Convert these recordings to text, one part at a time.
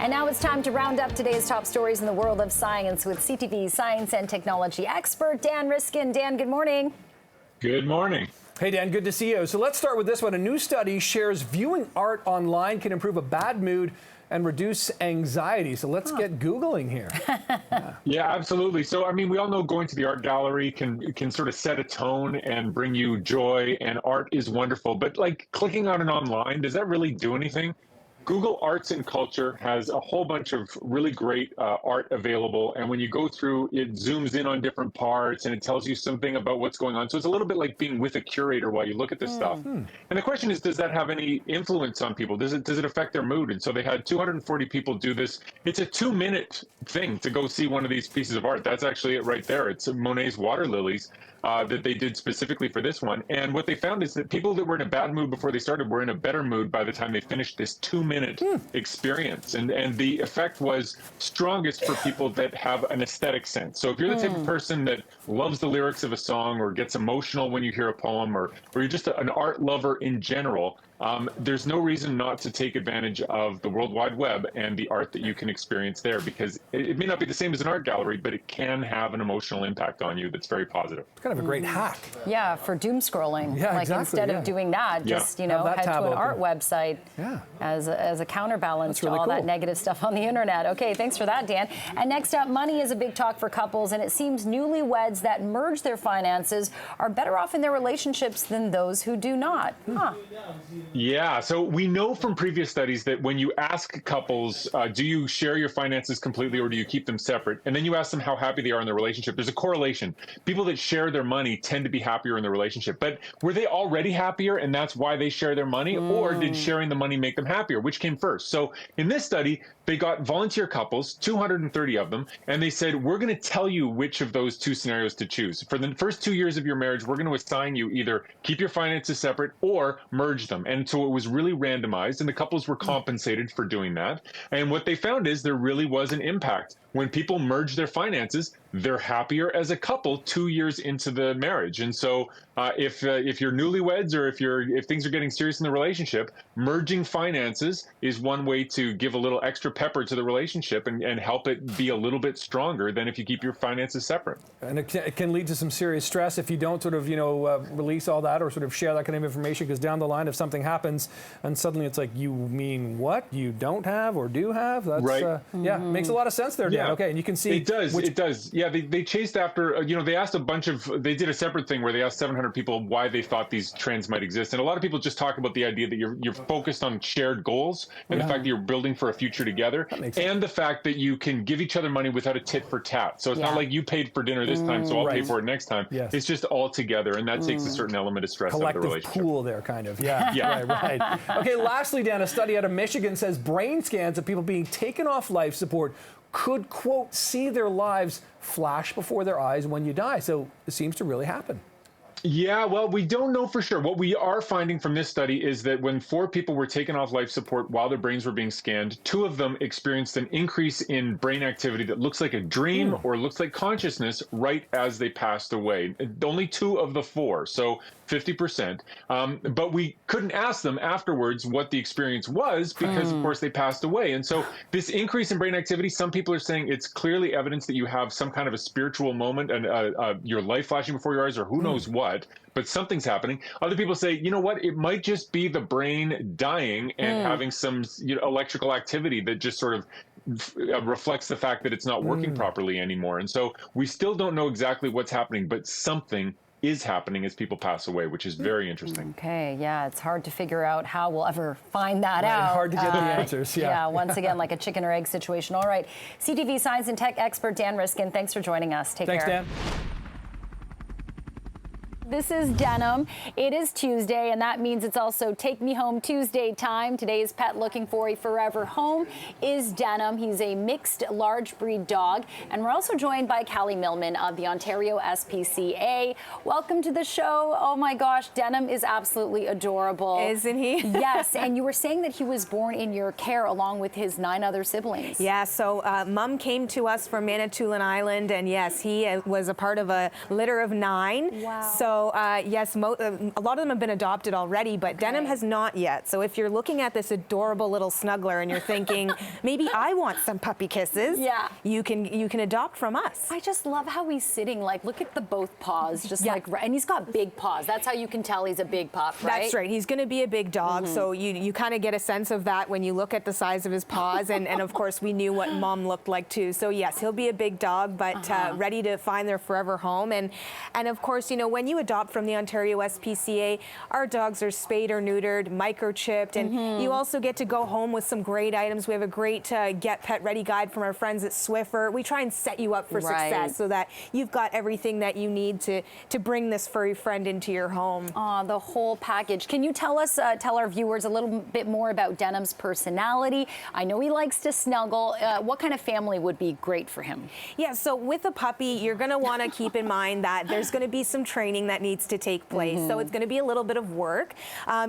And now it's time to round up today's top stories in the world of science with CTV science and technology expert Dan Riskin. Dan, good morning. Good morning. Hey, Dan, good to see you. So let's start with this one. A new study shares viewing art online can improve a bad mood and reduce anxiety. So let's get Googling here. Yeah, absolutely. So, I mean, we all know going to the art gallery can sort of set a tone and bring you joy, and art is wonderful. But like clicking on it online, does that really do anything? Google Arts and Culture has a whole bunch of really great art available. And when you go through, it zooms in on different parts and it tells you something about what's going on. So it's a little bit like being with a curator while you look at this stuff. And the question is, does that have any influence on people? Does it affect their mood? And so they had 240 people do this. It's a 2-minute thing to go see one of these pieces of art. That's actually it right there. It's Monet's Water Lilies that they did specifically for this one. And what they found is that people that were in a bad mood before they started were in a better mood by the time they finished this 2-minute experience. And the effect was strongest for people that have an aesthetic sense. So if you're the type of person that loves the lyrics of a song or gets emotional when you hear a poem, or you're just an art lover in general, there's no reason not to take advantage of the World Wide Web and the art that you can experience there, because it may not be the same as an art gallery, but it can have an emotional impact on you that's very positive. It's kind of a great hack. Yeah, for doom scrolling. Yeah, like exactly, instead of doing that, just head to an art website as a counterbalance to all that negative stuff on the internet. Okay, thanks for that, Dan. And next up, money is a big talk for couples, and it seems newlyweds that merge their finances are better off in their relationships than those who do not. Yeah, so we know from previous studies that when you ask couples, do you share your finances completely or do you keep them separate? And then you ask them how happy they are in their relationship. There's a correlation. People that share their money tend to be happier in their relationship. But were they already happier and that's why they share their money? Or did sharing the money make them happier? Which came first? So in this study, they got volunteer couples, 230 of them, and they said, we're going to tell you which of those two scenarios to choose. For the first 2 years of your marriage, we're going to assign you either keep your finances separate or merge them. And so it was really randomized, and the couples were compensated for doing that. And what they found is there really was an impact. When people merge their finances, they're happier as a couple 2 years into the marriage. And so if you're newlyweds or if things are getting serious in the relationship, merging finances is one way to give a little extra pepper to the relationship and help it be a little bit stronger than if you keep your finances separate. And it can lead to some serious stress if you don't sort of, release all that or sort of share that kind of information, because down the line, if something happens and suddenly it's like, you mean what? You don't have or do have? That's right. Yeah, makes a lot of sense there, Dan. Yeah. Okay, and you can see... It does. Yeah, they chased after, they asked they did a separate thing where they asked 700 people why they thought these trends might exist. And a lot of people just talk about the idea that you're focused on shared goals and the fact that you're building for a future together, and the fact that you can give each other money without a tit for tat. So it's not like you paid for dinner this time, so I'll pay for it next time. Yes. It's just all together, and that takes a certain element of stress out of the relationship. Collective pool there, kind of. Yeah. Right. Okay, lastly, Dan, a study out of Michigan says brain scans of people being taken off life support could, quote, see their lives flash before their eyes when you die. So it seems to really happen. Yeah, well, we don't know for sure. What we are finding from this study is that when 4 people were taken off life support while their brains were being scanned, 2 of them experienced an increase in brain activity that looks like a dream or looks like consciousness right as they passed away. Only 2 of the 4, so 50%. But we couldn't ask them afterwards what the experience was because, of course, they passed away. And so this increase in brain activity, some people are saying it's clearly evidence that you have some kind of a spiritual moment and your life flashing before your eyes, or who knows what. But something's happening. Other people say, you know what, it might just be the brain dying and having some electrical activity that just sort of reflects the fact that it's not working properly anymore. And so we still don't know exactly what's happening, but something is happening as people pass away, which is very interesting. Okay, yeah, it's hard to figure out how we'll ever find that out. Hard to get the answers, Yeah, once again, like a chicken or egg situation. All right, CTV science and tech expert Dan Riskin, thanks for joining us. Take care. Thanks, Dan. This is Denim. It is Tuesday, and that means it's also Take Me Home Tuesday time. Today's pet looking for a forever home is Denim. He's a mixed large breed dog. And we're also joined by Callie Millman of the Ontario SPCA. Welcome to the show. Oh my gosh, Denim is absolutely adorable. Isn't he? Yes, and you were saying that he was born in your care along with his 9 other siblings. Yeah, so Mom came to us from Manitoulin Island, and yes, he was a part of a litter of 9. Wow. So So yes, a lot of them have been adopted already, but Denim has not yet. So if you're looking at this adorable little snuggler and you're thinking, maybe I want some puppy kisses, yeah, you can adopt from us. I just love how he's sitting. Like, look at the both paws, just like, and he's got big paws. That's how you can tell he's a big pup, right? That's right. He's going to be a big dog, so you kind of get a sense of that when you look at the size of his paws, and of course we knew what Mom looked like too. So yes, he'll be a big dog, but ready to find their forever home. And of course, you know, when you adopt from the Ontario SPCA, our dogs are spayed or neutered, microchipped, and you also get to go home with some great items. We have a great Get Pet Ready guide from our friends at Swiffer. We try and set you up for success so that you've got everything that you need to bring this furry friend into your home. The whole package. Can you tell us, tell our viewers a little bit more about Denim's personality? I know he likes to snuggle. What kind of family would be great for him? Yeah, so with a puppy, you're going to want to keep in mind that there's going to be some training that needs to take place. So it's going to be a little bit of work.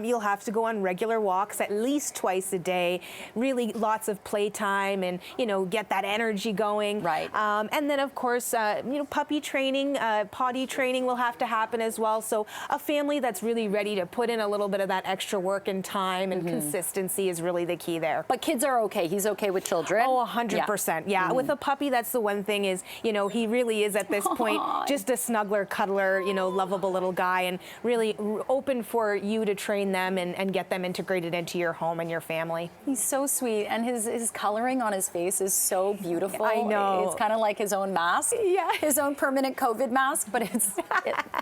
You'll have to go on regular walks at least twice a day, really lots of playtime and, you know, get that energy going. Right. And then, of course, you know, puppy training, potty training will have to happen as well. So a family that's really ready to put in a little bit of that extra work and time and consistency is really the key there. But kids are okay. He's okay with children. Oh, 100%. Yeah. With a puppy, that's the one thing is, you know, he really is at this point just a snuggler, cuddler, you know, lovable little guy, and really open for you to train them and get them integrated into your home and your family. He's so sweet, and his coloring on his face is so beautiful. I know. It's kind of like his own mask. Yeah. His own permanent COVID mask, but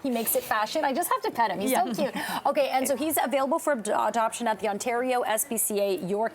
he makes it fashion. I just have to pet him. He's so cute. Okay, and so he's available for adoption at the Ontario SPCA York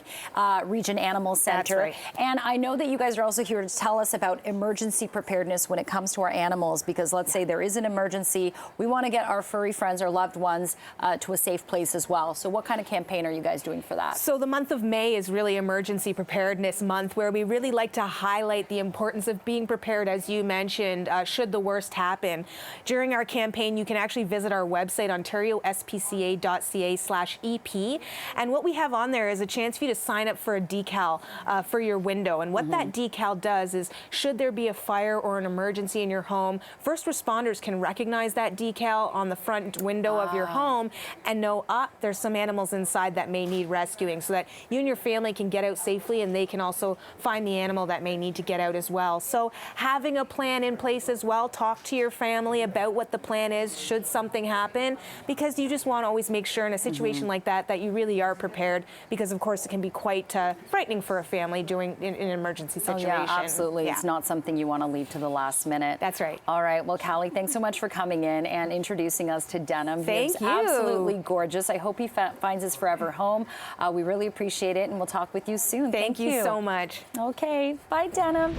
Region Animal Centre. That's right. And I know that you guys are also here to tell us about emergency preparedness when it comes to our animals, because let's say there is an emergency, we want to get our furry friends or loved ones to a safe place as well. So what kind of campaign are you guys doing for that? So the month of May is really Emergency Preparedness Month, where we really like to highlight the importance of being prepared, as you mentioned, should the worst happen. During our campaign, you can actually visit our website, ontariospca.ca/EP, and what we have on there is a chance for you to sign up for a decal for your window. And what that decal does is, should there be a fire or an emergency in your home, first responders can recognize that decal on the front window of your home and know, there's some animals inside that may need rescuing, so that you and your family can get out safely, and they can also find the animal that may need to get out as well. So having a plan in place as well, talk to your family about what the plan is should something happen, because you just want to always make sure in a situation like that you really are prepared, because of course it can be quite frightening for a family during in an emergency situation. Oh, yeah, absolutely. It's not something you want to leave to the last minute. That's right. All right. Well, Callie, thanks so much for coming in and introducing us to Denim. Thank you. Absolutely gorgeous. I hope he finds his forever home. We really appreciate it, and we'll talk with you soon. Thank you so much. Okay. Bye, Denim.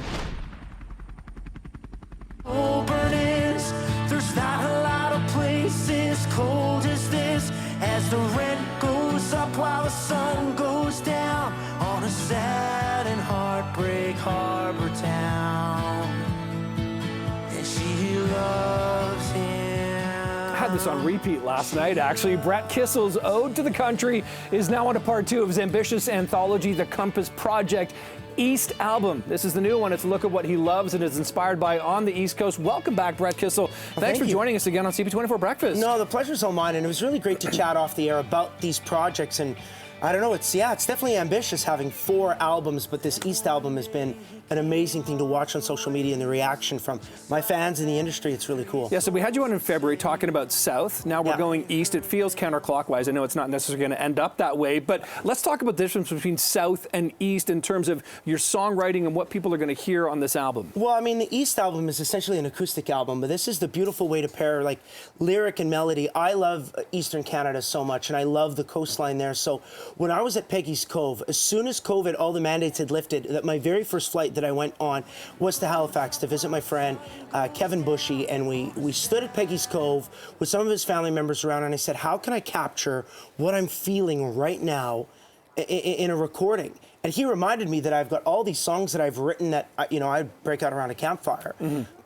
There's not a lot of places cold as this, as the rent goes up while the sun goes down on a sad and heartbreak harbor town, and she loves him. I had this on repeat last night, actually. Brett Kissel's Ode to the Country is now on to part 2 of his ambitious anthology, The Compass Project East album. This is the new one. It's a look at what he loves and is inspired by on the East Coast. Welcome back, Brett Kissel. Thanks for joining us again on CP24 Breakfast. No, the pleasure's all mine, and it was really great to chat off the air about these projects. And I don't know, it's definitely ambitious having 4 albums, but this East album has been an amazing thing to watch on social media, and the reaction from my fans in the industry. It's really cool. Yeah, so we had you on in February talking about South. Now we're going East. It feels counterclockwise. I know it's not necessarily going to end up that way, but let's talk about the difference between South and East in terms of your songwriting and what people are going to hear on this album. Well, I mean, the East album is essentially an acoustic album, but this is the beautiful way to pair like lyric and melody. I love Eastern Canada so much, and I love the coastline there. So when I was at Peggy's Cove, as soon as COVID, all the mandates had lifted, that my very first flight that I went on was to Halifax to visit my friend Kevin Bushy, and we stood at Peggy's Cove with some of his family members around, and I said, how can I capture what I'm feeling right now in a recording? And he reminded me that I've got all these songs that I've written that I'd break out around a campfire,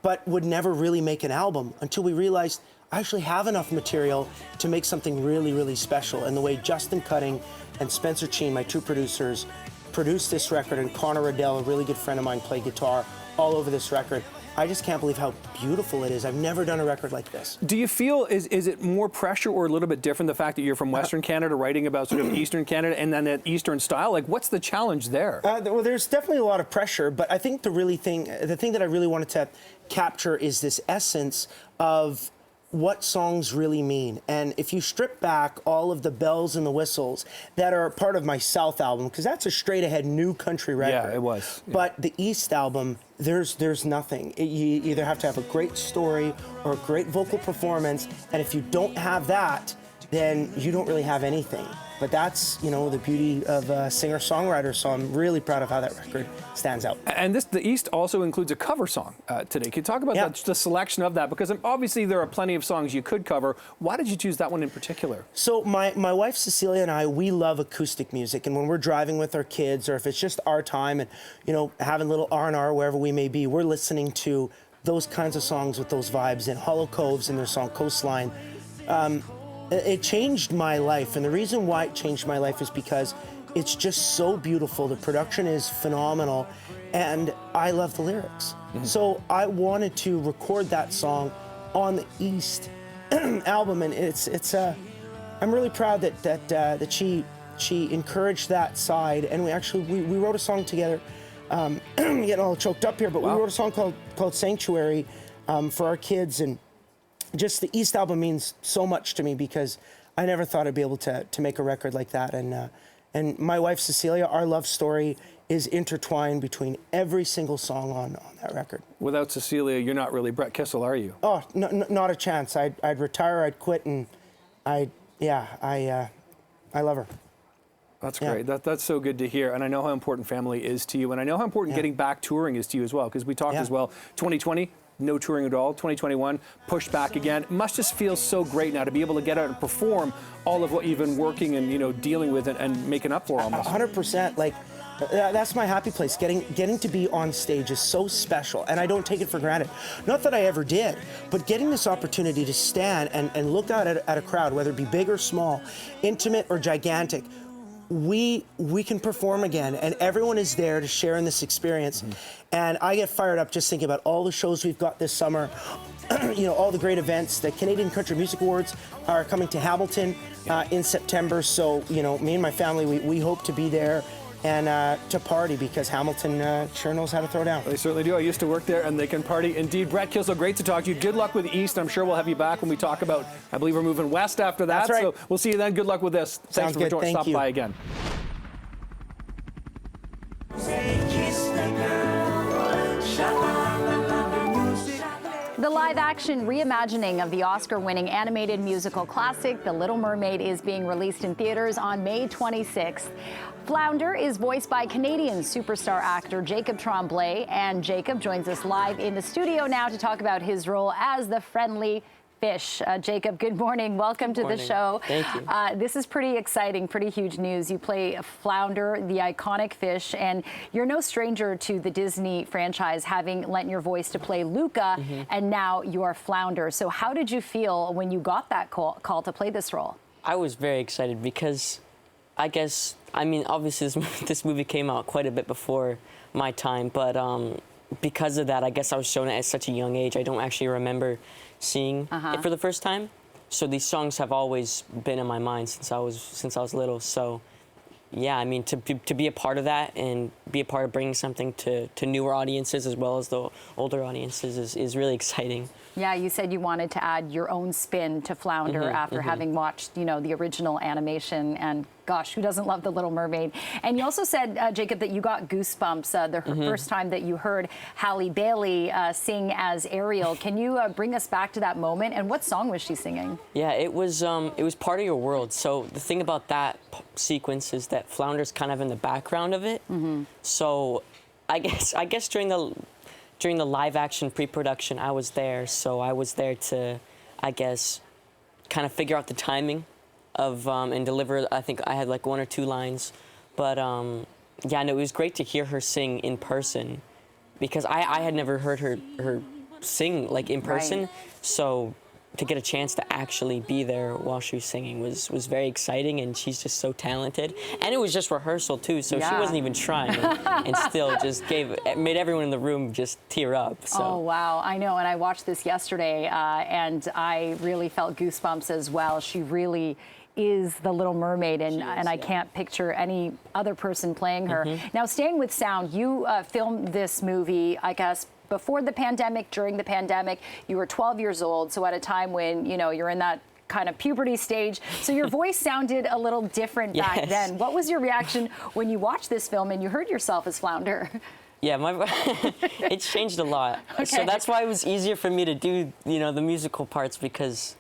but would never really make an album until we realized I actually have enough material to make something really, really special. And the way Justin Cutting and Spencer Cheen, my 2 producers, produced this record, and Connor Riddell, a really good friend of mine, played guitar all over this record. I just can't believe how beautiful it is. I've never done a record like this. Do you feel, is it more pressure or a little bit different, the fact that you're from Western Canada, writing about sort of Eastern Canada and then that Eastern style? Like, what's the challenge there? Well, there's definitely a lot of pressure, but I think the thing that I really wanted to capture is this essence of what songs really mean. And if you strip back all of the bells and the whistles that are part of my South album, because that's a straight ahead new country record. Yeah, it was. Yeah. But the East album, there's nothing. You either have to have a great story or a great vocal performance, and if you don't have that, then you don't really have anything. But that's, you know, the beauty of a singer-songwriter, so I'm really proud of how that record stands out. And the East also includes a cover song today. Can you talk about the selection of that? Because obviously there are plenty of songs you could cover. Why did you choose that one in particular? So my wife Cecilia and I, we love acoustic music, and when we're driving with our kids, or if it's just our time and, you know, having a little R&R wherever we may be, we're listening to those kinds of songs with those vibes. And Hollow Coves and their song Coastline, it changed my life, and the reason why it changed my life is because it's just so beautiful. The production is phenomenal, and I love the lyrics. So I wanted to record that song on the East album, and I'm really proud that she encouraged that side, and we wrote a song together. I'm getting all choked up here, but we wrote a song called Sanctuary for our kids, and just the East album means so much to me because I never thought I'd be able to make a record like that. And my wife, Cecilia, our love story is intertwined between every single song on that record. Without Cecilia, you're not really Brett Kissel, are you? Oh, no, not a chance. I'd retire, I'd quit, and I love her. That's great. That's so good to hear. And I know how important family is to you. And I know how important getting back touring is to you as well, because we talked as well. 2020, no touring at all. 2021, pushed back again. It must just feel so great now to be able to get out and perform all of what you've been working and, you know, dealing with and making up for almost. 100%. Like, that's my happy place. Getting to be on stage is so special, and I don't take it for granted. Not that I ever did, but getting this opportunity to stand and look out at a crowd, whether it be big or small, intimate or gigantic, we can perform again, and everyone is there to share in this experience. And I get fired up just thinking about all the shows we've got this summer, you know, all the great events. The Canadian Country Music Awards are coming to Hamilton in September, so, you know, me and my family, we hope to be there and to party, because Hamilton sure knows how to throw down. They certainly do. I used to work there, and they can party. Indeed, Brett Kissel, great to talk to you. Good luck with East. I'm sure we'll have you back when we talk about, I believe we're moving west after that. That's right. So we'll see you then. Good luck with this. Thanks for stopping by again. The live-action reimagining of the Oscar-winning animated musical classic, The Little Mermaid, is being released in theaters on May 26th. Flounder is voiced by Canadian superstar actor Jacob Tremblay, and Jacob joins us live in the studio now to talk about his role as the friendly fish. Jacob, good morning. Welcome to the show. Thank you. This is pretty exciting, pretty huge news. You play Flounder, the iconic fish, and you're no stranger to the Disney franchise, having lent your voice to play Luca, and now you are Flounder. So how did you feel when you got that call to play this role? I was very excited because I mean, obviously this movie came out quite a bit before my time, but because of that, I guess I was shown it at such a young age. I don't actually remember seeing it for the first time. So these songs have always been in my mind since I was little. So yeah, I mean, to be a part of that and be a part of bringing something to newer audiences as well as the older audiences is really exciting. Yeah, you said you wanted to add your own spin to Flounder after having watched, you know, the original animation, and gosh, who doesn't love The Little Mermaid? And you also said, Jacob, that you got goosebumps the first time that you heard Halle Bailey sing as Ariel. Can you bring us back to that moment? And what song was she singing? Yeah, it was Part of Your World. So the thing about that sequence is that Flounder's kind of in the background of it. So I guess during the live action pre-production, I was there. So I was there to, I guess, kind of figure out the timing of and deliver. I think I had like 1 or 2 lines, but yeah, no, it was great to hear her sing in person, because I had never heard her sing like in person. So to get a chance to actually be there while she was singing was very exciting, and she's just so talented. And it was just rehearsal too, so she wasn't even trying, and still just made everyone in the room just tear up. So. Oh wow, I know, and I watched this yesterday, and I really felt goosebumps as well. She really is the Little Mermaid, and I can't picture any other person playing her. Now, staying with sound, you filmed this movie, I guess, before the pandemic, during the pandemic. You were 12 years old, so at a time when, you know, you're in that kind of puberty stage, so your voice sounded a little different back then. What was your reaction when you watched this film and you heard yourself as Flounder? Yeah, it's changed a lot. Okay. So that's why it was easier for me to do, you know, the musical parts, because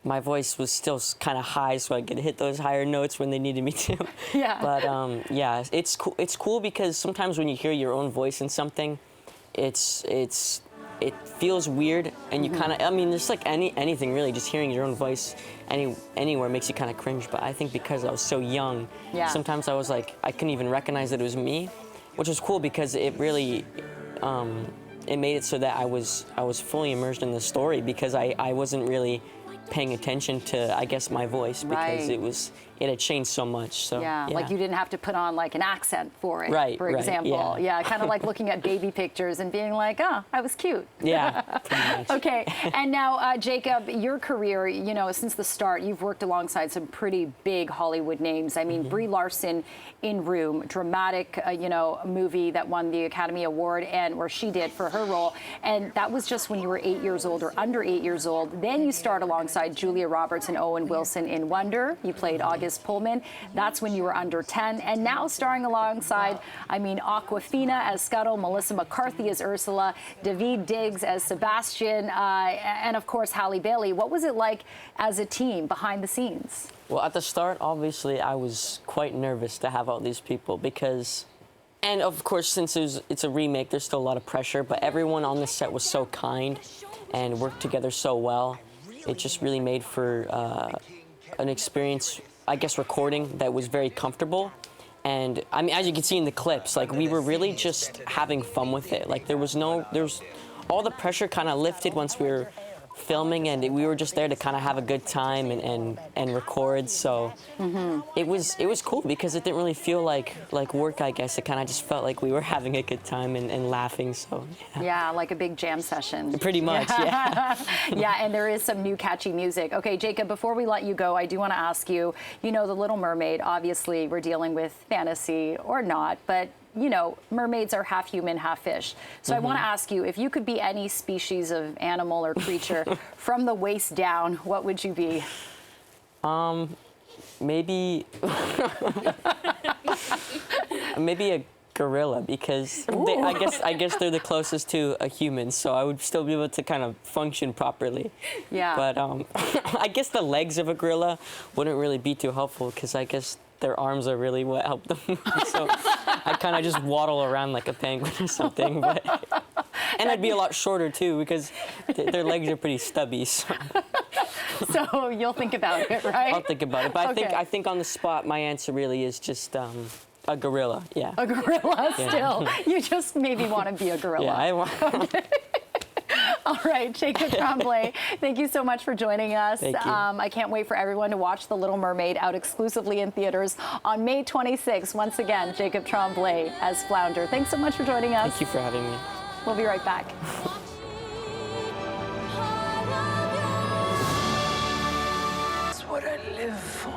my voice was still kind of high, so I could hit those higher notes when they needed me to. Yeah. But yeah, it's cool. It's cool because sometimes when you hear your own voice in something, it feels weird, and you kind of, I mean, just like anything really, just hearing your own voice anywhere makes you kind of cringe. But I think because I was so young, sometimes I was like, I couldn't even recognize that it was me, which was cool because it really, it made it so that I was fully immersed in the story, because I wasn't really paying attention to, I guess, my voice, because it had changed so much. So yeah, like you didn't have to put on like an accent for it, for example. Yeah, kind of like looking at baby pictures and being like, oh, I was cute. Yeah, pretty much. Okay, and now, Jacob, your career, you know, since the start, you've worked alongside some pretty big Hollywood names. I mean, Brie Larson in Room, dramatic, you know, movie that won the Academy Award, and where she did for her role, and that was just when you were 8 years old or under 8 years old. Then you start alongside Julia Roberts and Owen Wilson in Wonder. You played August Pullman. That's when you were under 10, and now starring alongside, I mean, Awkwafina as Scuttle, Melissa McCarthy as Ursula, Daveed Diggs as Sebastian, and of course Halle Bailey. What was it like as a team behind the scenes? Well, at the start, obviously, I was quite nervous to have all these people because, and of course, since it's a remake, there's still a lot of pressure, but everyone on the set was so kind and worked together so well. It just really made for an experience, I guess, recording that was very comfortable. And I mean, as you can see in the clips, like, we were really just having fun with it. Like, there was all the pressure kind of lifted once we were filming, and we were just there to kind of have a good time and record. So it was cool because it didn't really feel like work, I guess. It kind of just felt like we were having a good time and laughing. So yeah, like a big jam session. Pretty much, yeah. Yeah, and there is some new catchy music. Okay, Jacob, before we let you go, I do want to ask you, you know, The Little Mermaid, obviously we're dealing with fantasy or not, but you know, mermaids are half human, half fish. So I want to ask you, if you could be any species of animal or creature from the waist down, what would you be? Maybe maybe a gorilla, because I guess they're the closest to a human, so I would still be able to kind of function properly. Yeah. But I guess the legs of a gorilla wouldn't really be too helpful, because I guess their arms are really what help them move. So I kind of just waddle around like a penguin or something. And I'd be a lot shorter too, because their legs are pretty stubby. So you'll think about it, right? I'll think about it. But I think on the spot, my answer really is just a gorilla. Yeah. A gorilla still. You just maybe want to be a gorilla. Yeah, I want. Okay. All right, Jacob Tremblay, thank you so much for joining us. Thank you. I can't wait for everyone to watch The Little Mermaid, out exclusively in theaters on May 26th. Once again, Jacob Tremblay as Flounder. Thanks so much for joining us. Thank you for having me. We'll be right back. That's what I live for.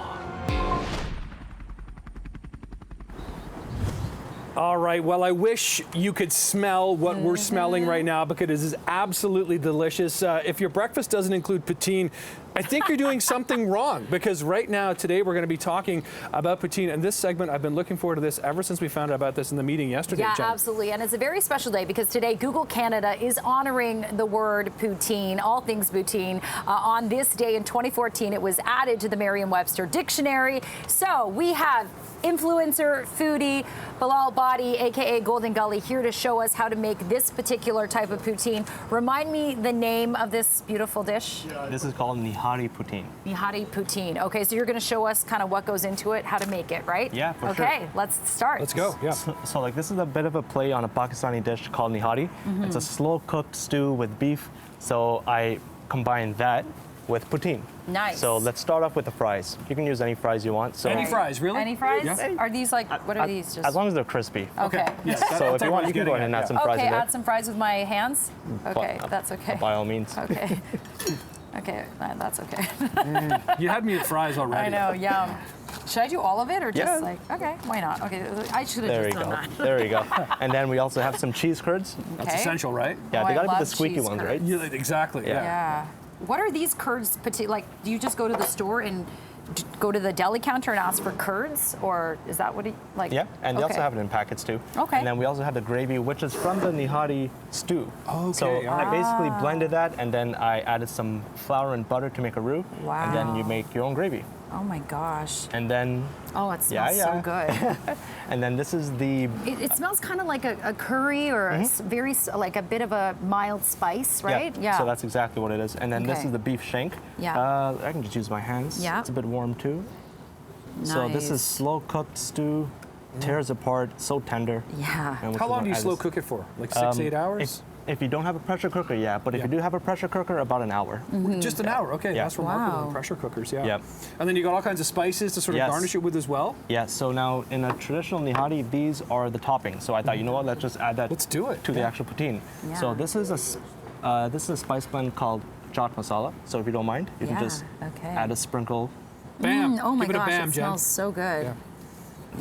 All right, well, I wish you could smell what we're smelling right now, because it is absolutely delicious. If your breakfast doesn't include poutine, I think you're doing something wrong, because right now, today, we're going to be talking about poutine. And this segment, I've been looking forward to this ever since we found out about this in the meeting yesterday, Yeah, Jen. absolutely. And it's a very special day, because today Google Canada is honoring the word poutine, all things poutine. On this day in 2014, it was added to the Merriam-Webster dictionary. So we have influencer, foodie, Bilal Badi, aka Golden Gully, here to show us how to make this particular type of poutine. Remind me the name of this beautiful dish. This is called Nihari poutine. Nihari poutine. Okay, so you're going to show us kind of what goes into it, how to make it, right? Yeah, for sure. Okay, let's start. Let's go, yeah. So like, this is a bit of a play on a Pakistani dish called Nihari. It's a slow cooked stew with beef. So I combine that with poutine. Nice. So let's start off with the fries. You can use any fries you want. So Any fries, really? Any fries? Yeah. Are these like, what are these? Just As long as they're crispy. okay. Yes. So if you want, you can go ahead and add some fries Okay, in there. add some fries with my hands. Okay, that's okay. By all means. Okay. Okay, that's okay. You had me at fries already. I know, yum. Should I do all of it or just Yeah. like, okay, why not? Okay, I should have There you just go. done that. There you go. And then we also have some cheese curds. That's Okay. essential, right? Yeah, Oh, they I gotta be the love squeaky cheese ones, curds. right? Yeah, exactly. Yeah. Yeah. What are these curds, like, do you just go to the store and go to the deli counter and ask for curds? Or is that what it, like? Yeah, and they also okay. have it in packets too. Okay. And then we also have the gravy, which is from the nihari stew. Okay, So all right. I basically blended that, and then I added some flour and butter to make a roux. Wow. And then you make your own gravy. Oh my gosh. And then, Oh, it smells Yeah, so yeah. good. and then this is the It smells kind of like a curry or very, like a bit of a mild spice, right? So that's exactly what it is. And then this Okay. is the beef shank. Yeah. I can just use my hands. Yeah. It's a bit warm too. So this is Nice. slow cooked stew, tears apart, so tender. Yeah. And How long do you add slow this- cook it for? Like 6, 8 hours? If you don't have a pressure cooker, yeah. But if Yeah. you do have a pressure cooker, about an hour. Just an hour. Okay, Yeah. that's remarkable. Wow. Pressure cookers, yeah. Yep. And then you got all kinds of spices to sort of Yes. garnish it with as well. Yeah, so now in a traditional nihari, these are the toppings. So I thought, you know what, let's just add that Let's do it. to the Yeah. actual poutine. Yeah. So this is a spice blend called chaat masala. So if you don't mind, you Yeah, can just okay. add a sprinkle. Bam. Oh my Give it gosh, a bam, it Jen. smells so good. Yeah.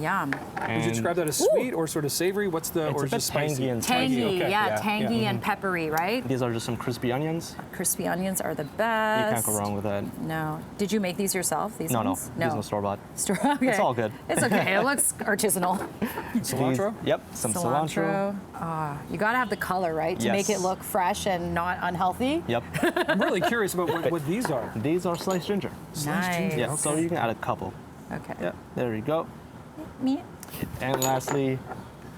Yum. Would you and describe that as sweet or sort of savory? What's the, It's or a is bit it spicy? tangy and Tangy, spicy. okay. yeah, Yeah, tangy yeah. and peppery, right? These are just some crispy onions. Crispy onions are the You best. can't go wrong with that. No. Did you make these yourself? These No, ones? no, these no store-bought. Okay. It's all good. It's okay. It looks artisanal. Cilantro? Yep, some cilantro. You gotta have the color, right, to make it Yes. look fresh and not unhealthy. Yep. I'm really curious about what these are. These are sliced ginger. Nice. Yeah, so you can add a couple. Okay. Yeah, there you go. Me. And lastly,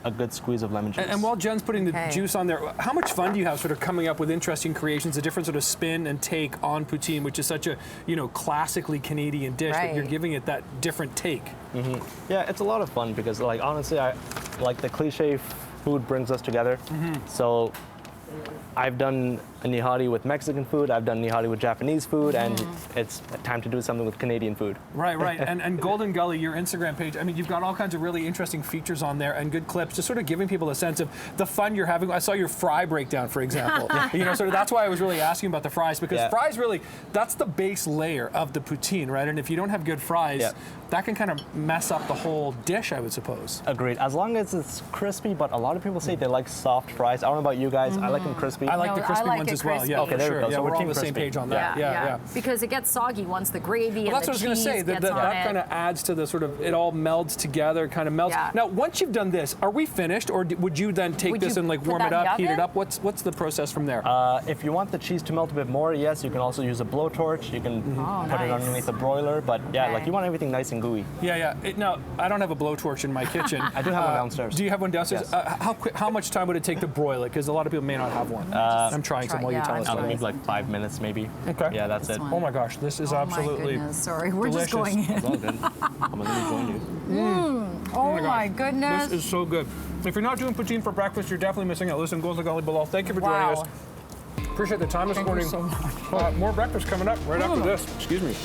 a good squeeze of lemon juice. And while Jen's putting the Okay. juice on there, how much fun do you have sort of coming up with interesting creations, a different sort of spin and take on poutine, which is such a, classically Canadian dish, but you're Right. giving it that different take. Yeah, it's a lot of fun because, like, honestly, I like the cliche food brings us together. So I've done a nihari with Mexican food, I've done nihari with Japanese food, and it's time to do something with Canadian food. Right. And Golden Gully, your Instagram page, I mean, you've got all kinds of really interesting features on there and good clips, just sort of giving people a sense of the fun you're having. I saw your fry breakdown, for example. Sort of that's why I was really asking about the fries, because Yeah. fries really, that's the base layer of the poutine, right? And if you don't have good fries, Yeah. that can kind of mess up the whole dish, I would suppose. Agreed. As long as it's crispy, but a lot of people say they like soft fries. I don't know about you guys. I like them crispy. I like No, the crispy I like ones it as well. crispy. Yeah, Okay, for there we sure. go. Yeah, So we're we're all on team the same crispy. page on that. Yeah. Because it gets soggy once the gravy and Well, that's the what I was cheese going to say. gets That on kind it. of adds to the sort of, it all melds together, kind of melts. Yeah. Now, once you've done this, are we finished, or would you then take Would this you and like put warm that it in the up, heat it oven? up? What's the process from there? If you want the cheese to melt a bit more, yes, you can also use a blowtorch. You can put it nice. underneath the broiler, but yeah, Okay. like you want everything nice and gooey. Yeah. Now, I don't have a blowtorch in my kitchen. I do have one downstairs. Do you have one downstairs? Yes. How much time would it take to broil it? Because a lot of people may not have one. I'm trying some while you yeah, tell I'm us. trying. Maybe like 5 minutes, maybe. Okay. Yeah, that's This it. one. Oh my gosh, this is Oh absolutely my goodness, sorry. We're just delicious. going in. It's all good. I'm gonna let me join you. Oh my my gosh. goodness. This is so good. If you're not doing poutine for breakfast, you're definitely missing out. Listen, Golden Gully below. Thank you for joining Wow. us. Appreciate the time this Thank you morning. so much. More breakfast coming up right after this. Excuse me.